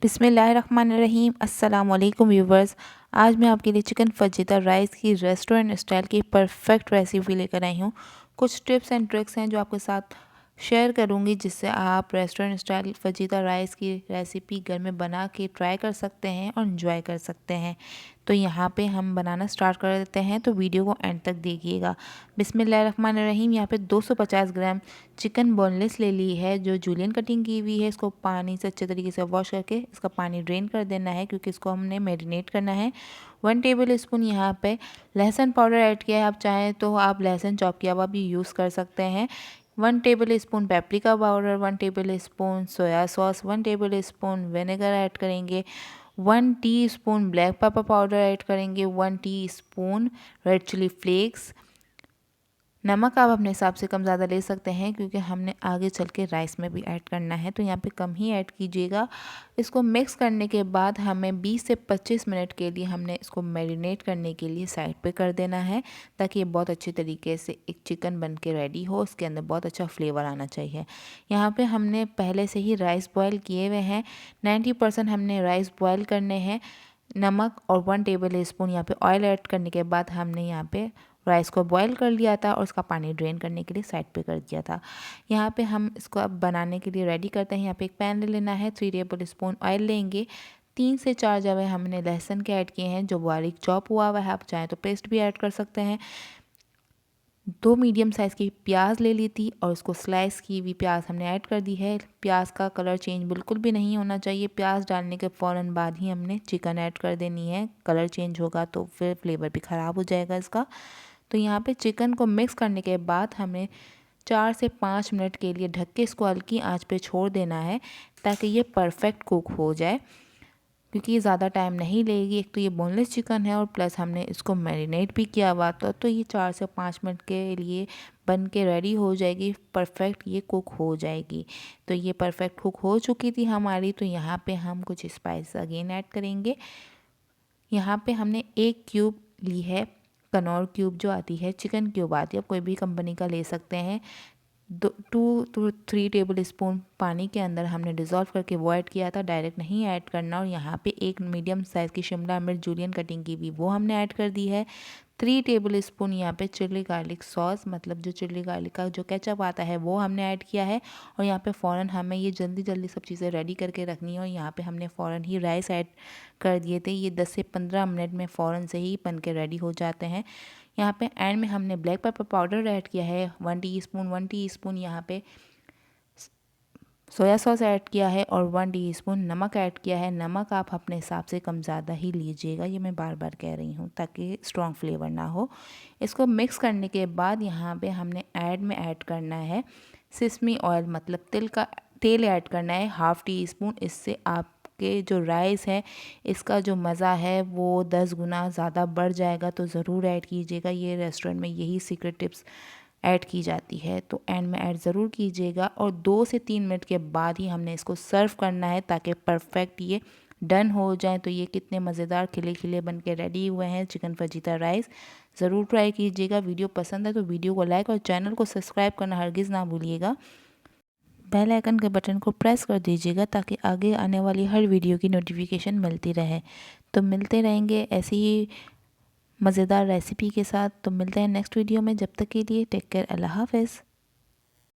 बिस्मिल्लाहिर्रहमानिर्रहीम। अस्सलाम वालेकुम व्यूवर्स। आज मैं आपके लिए चिकन फजीता राइस की रेस्टोरेंट स्टाइल की परफेक्ट रेसिपी लेकर आई हूँ। कुछ टिप्स एंड ट्रिक्स हैं जो आपके साथ शेयर करूँगी, जिससे आप रेस्टोरेंट स्टाइल फजीता राइस की रेसिपी घर में बना के ट्राई कर सकते हैं और इन्जॉय कर सकते हैं। तो यहाँ पे हम बनाना स्टार्ट कर देते हैं, तो वीडियो को एंड तक देखिएगा। बिस्मिल्लाहिर्रहमानिर्रहीम। यहाँ पे 250 ग्राम चिकन बोनलेस ले ली है, जो जूलियन कटिंग की हुई है। इसको पानी से अच्छे तरीके से वॉश करके इसका पानी ड्रेन कर देना है, क्योंकि इसको हमने मैरिनेट करना है। 1 टेबल स्पून यहाँ पे लहसुन पाउडर ऐड किया है। आप चाहें तो आप लहसुन चॉप किया हुआ भी यूज़ कर सकते हैं। 1 table spoon paprika powder, 1 table spoon soya sauce, 1 table spoon vinegar add करेंगे, 1 teaspoon black pepper powder add करेंगे, 1 टीस्पून रेड चिली फ्लेक्स। नमक आप अपने हिसाब से कम ज़्यादा ले सकते हैं, क्योंकि हमने आगे चल के राइस में भी ऐड करना है, तो यहाँ पे कम ही ऐड कीजिएगा। इसको मिक्स करने के बाद हमें 20 से 25 मिनट के लिए हमने इसको मैरिनेट करने के लिए साइड पे कर देना है, ताकि ये बहुत अच्छे तरीके से एक चिकन बन के रेडी हो। उसके अंदर बहुत अच्छा फ्लेवर आना चाहिए। यहाँ पर हमने पहले से ही राइस बॉयल किए हुए हैं। 90% हमने राइस बॉयल करने हैं। नमक और 1 टेबल स्पून यहाँ पे ऑयल ऐड करने के बाद हमने यहाँ पे राइस को बॉईल कर लिया था और उसका पानी ड्रेन करने के लिए साइड पे कर दिया था। यहाँ पे हम इसको अब बनाने के लिए रेडी करते हैं। यहाँ पे एक पैन ले लेना है, 3 टेबल स्पून ऑयल लेंगे। 3 से 4 जवे हमने लहसुन के ऐड किए हैं, जो बारीक चॉप हुआ हुआ है। आप चाहें तो पेस्ट भी ऐड कर सकते हैं। 2 मीडियम साइज़ की प्याज ले ली थी और उसको स्लाइस की हुई प्याज हमने ऐड कर दी है। प्याज का कलर चेंज बिल्कुल भी नहीं होना चाहिए। प्याज डालने के फ़ौरन बाद ही हमने चिकन ऐड कर देनी है। कलर चेंज होगा तो फिर फ्लेवर भी ख़राब हो जाएगा इसका। तो यहाँ पे चिकन को मिक्स करने के बाद हमें 4 से 5 मिनट के लिए ढक के इसको हल्की आंच पे छोड़ देना है, ताकि ये परफेक्ट कुक हो जाए, क्योंकि ये ज़्यादा टाइम नहीं लेगी। एक तो ये बोनलेस चिकन है और प्लस हमने इसको मैरिनेट भी किया हुआ था, तो ये 4 से 5 मिनट के लिए बन के रेडी हो जाएगी। परफेक्ट ये कुक हो जाएगी। तो ये परफेक्ट कुक हो चुकी थी हमारी। तो यहाँ पे हम कुछ स्पाइस अगेन ऐड करेंगे। यहाँ पे हमने 1 क्यूब ली है कनौर क्यूब, जो आती है चिकन क्यूब आती है, आप कोई भी कंपनी का ले सकते हैं। 2 to 3 टेबल स्पून पानी के अंदर हमने डिज़ोल्व करके वो ऐड किया था, डायरेक्ट नहीं ऐड करना। और यहाँ पे एक मीडियम साइज़ की शिमला मिर्च जूलियन कटिंग की भी वो हमने ऐड कर दी है। 3 टेबल स्पून यहाँ पे चिल्ली गार्लिक सॉस, मतलब जो चिल्ली गार्लिक का जो केचप आता है, वो हमने ऐड किया है। और यहाँ पे फ़ौरन हमें ये जल्दी जल्दी सब चीज़ें रेडी करके रखनी है। और यहाँ पे हमने फ़ौरन ही राइस ऐड कर दिए थे। ये 10 से 15 मिनट में फ़ौरन से ही बन के रेडी हो जाते हैं। यहाँ पे एंड में हमने ब्लैक पेपर पाउडर ऐड किया है 1 टीस्पून यहाँ पे सोया सॉस ऐड किया है और 1 टीस्पून नमक ऐड किया है। नमक आप अपने हिसाब से कम ज़्यादा ही लीजिएगा, ये मैं बार बार कह रही हूँ, ताकि स्ट्रॉन्ग फ्लेवर ना हो। इसको मिक्स करने के बाद यहाँ पे हमने ऐड करना है सिसमी ऑयल, मतलब तेल ऐड करना है 1/2 टीस्पून। इससे आपके जो राइस है, इसका जो मज़ा है वो 10 गुना ज़्यादा बढ़ जाएगा। तो ज़रूर ऐड कीजिएगा। ये रेस्टोरेंट में यही सीक्रेट टिप्स ऐड की जाती है, तो एंड में ऐड ज़रूर कीजिएगा। और 2 से 3 मिनट के बाद ही हमने इसको सर्व करना है, ताकि परफेक्ट ये डन हो जाए। तो ये कितने मज़ेदार खिले खिले बन के रेडी हुए हैं चिकन फजीता राइस। ज़रूर ट्राई कीजिएगा। वीडियो पसंद है तो वीडियो को लाइक और चैनल को सब्सक्राइब करना हरगिज़ ना भूलिएगा। बेल आइकन के बटन को प्रेस कर दीजिएगा, ताकि आगे आने वाली हर वीडियो की नोटिफिकेशन मिलती रहे। तो मिलते रहेंगे ऐसी ही मज़ेदार रेसिपी के साथ। तो मिलते हैं नेक्स्ट वीडियो में। जब तक के लिए टेक केयर, अल्लाह हाफ़िज़।